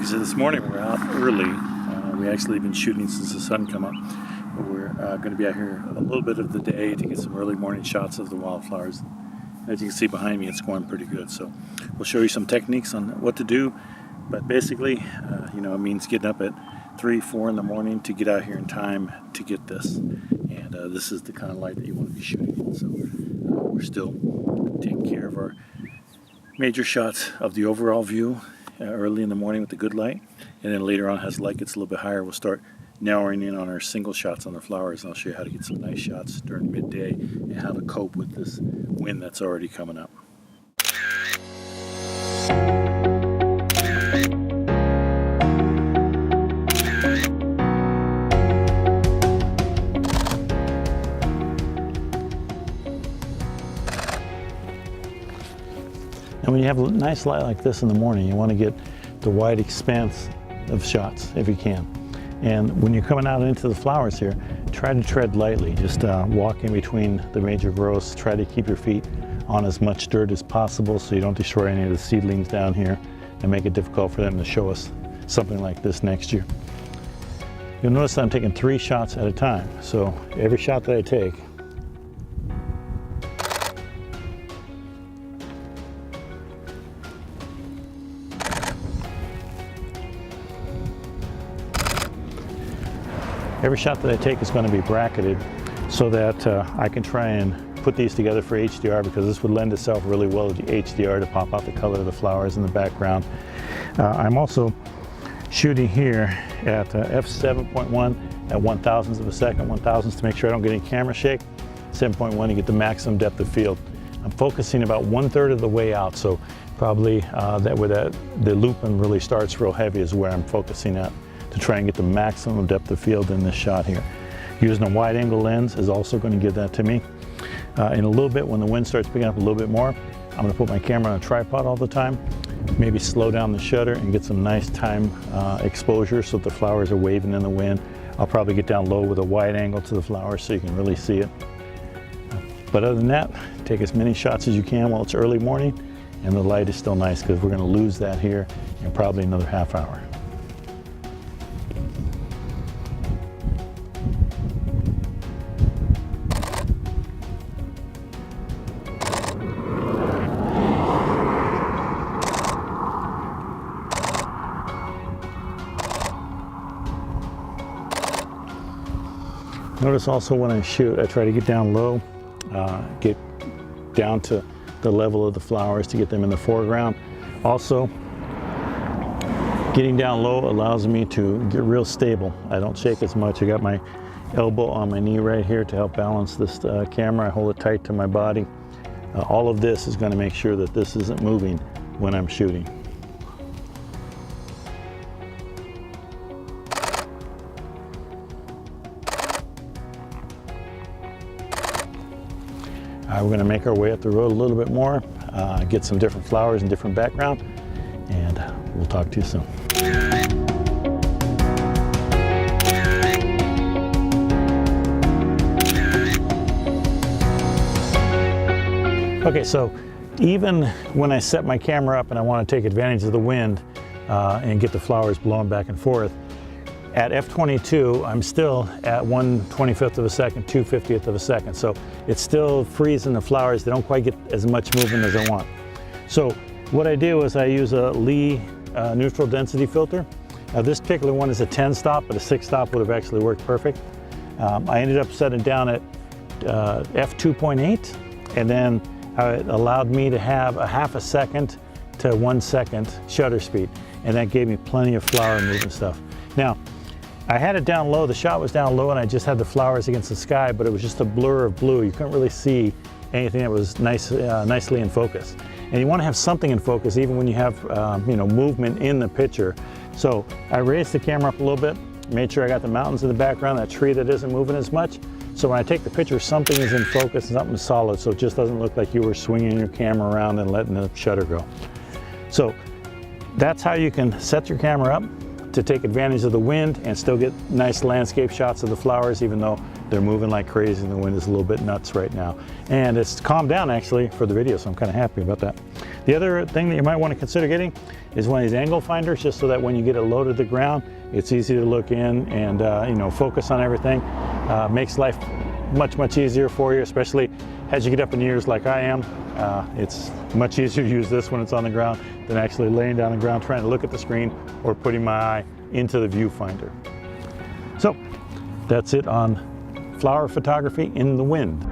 So this morning we're out early. We actually been shooting since the sun come up. But we're going to be out here a little bit of the day to get some early morning shots of the wildflowers. As you can see behind me, it's going pretty good. So we'll show you some techniques on what to do. But basically, it means getting up at 3, 4 in the morning to get out here in time to get this. And this is the kind of light that you want to be shooting in. So we're still taking care of our major shots of the overall view early in the morning with the good light, and then later on, as the light gets a little bit higher, we'll start narrowing in on our single shots on the flowers, and I'll show you how to get some nice shots during midday and how to cope with this wind that's already coming up. And when you have a nice light like this in the morning, you want to get the wide expanse of shots if you can. And when you're coming out into the flowers here, try to tread lightly. Just walk in between the major growths. Try to keep your feet on as much dirt as possible so you don't destroy any of the seedlings down here and make it difficult for them to show us something like this next year. You'll notice that I'm taking 3 shots at a time. So every shot that I take, is going to be bracketed so that I can try and put these together for HDR, because this would lend itself really well to HDR to pop out the color of the flowers in the background. I'm also shooting here at f7.1 at 1,000ths of a second, 1,000ths to make sure I don't get any camera shake, 7.1 to get the maximum depth of field. I'm focusing about 1/3 of the way out, so probably the looping really starts real heavy is where I'm focusing at, to try and get the maximum depth of field in this shot here. Using a wide angle lens is also going to give that to me. In a little bit, when the wind starts picking up a little bit more, I'm going to put my camera on a tripod all the time, maybe slow down the shutter and get some nice time exposure so that the flowers are waving in the wind. I'll probably get down low with a wide angle to the flowers so you can really see it. But other than that, take as many shots as you can while it's early morning and the light is still nice, because we're going to lose that here in probably another half hour. Notice also when I shoot, I try to get down low, get down to the level of the flowers to get them in the foreground. Also, getting down low allows me to get real stable. I don't shake as much. I got my elbow on my knee right here to help balance this camera. I hold it tight to my body. All of this is going to make sure that this isn't moving when I'm shooting. We're going to make our way up the road a little bit more, get some different flowers and different background, and we'll talk to you soon. Okay, so even when I set my camera up and I want to take advantage of the wind and get the flowers blowing back and forth, at f22, I'm still at 1/25th of a second, 2/50th of a second. So it's still freezing the flowers. They don't quite get as much movement as I want. So what I do is I use a Lee neutral density filter. This particular one is a 10 stop, but a 6 stop would have actually worked perfect. I ended up setting down at f2.8, and then it allowed me to have a 1/2 second to 1 second shutter speed. And that gave me plenty of flower movement stuff. Now, I had it down low, the shot was down low, and I just had the flowers against the sky, but it was just a blur of blue. You couldn't really see anything that was nicely in focus. And you want to have something in focus even when you have movement in the picture. So I raised the camera up a little bit, made sure I got the mountains in the background, that tree that isn't moving as much. So when I take the picture, something is in focus, something solid, so it just doesn't look like you were swinging your camera around and letting the shutter go. So that's how you can set your camera up to take advantage of the wind and still get nice landscape shots of the flowers, even though They're moving like crazy and the wind is a little bit nuts right now. And it's calmed down actually for the video, so I'm kind of happy about that. The other thing that you might want to consider getting is one of these angle finders, just so that when you get it low to the ground, it's easy to look in and you know, focus on everything. Makes life much easier for you, especially as you get up in years like I am. It's much easier to use this when it's on the ground than actually laying down on the ground trying to look at the screen or putting my eye into the viewfinder. So that's it on flower photography in the wind.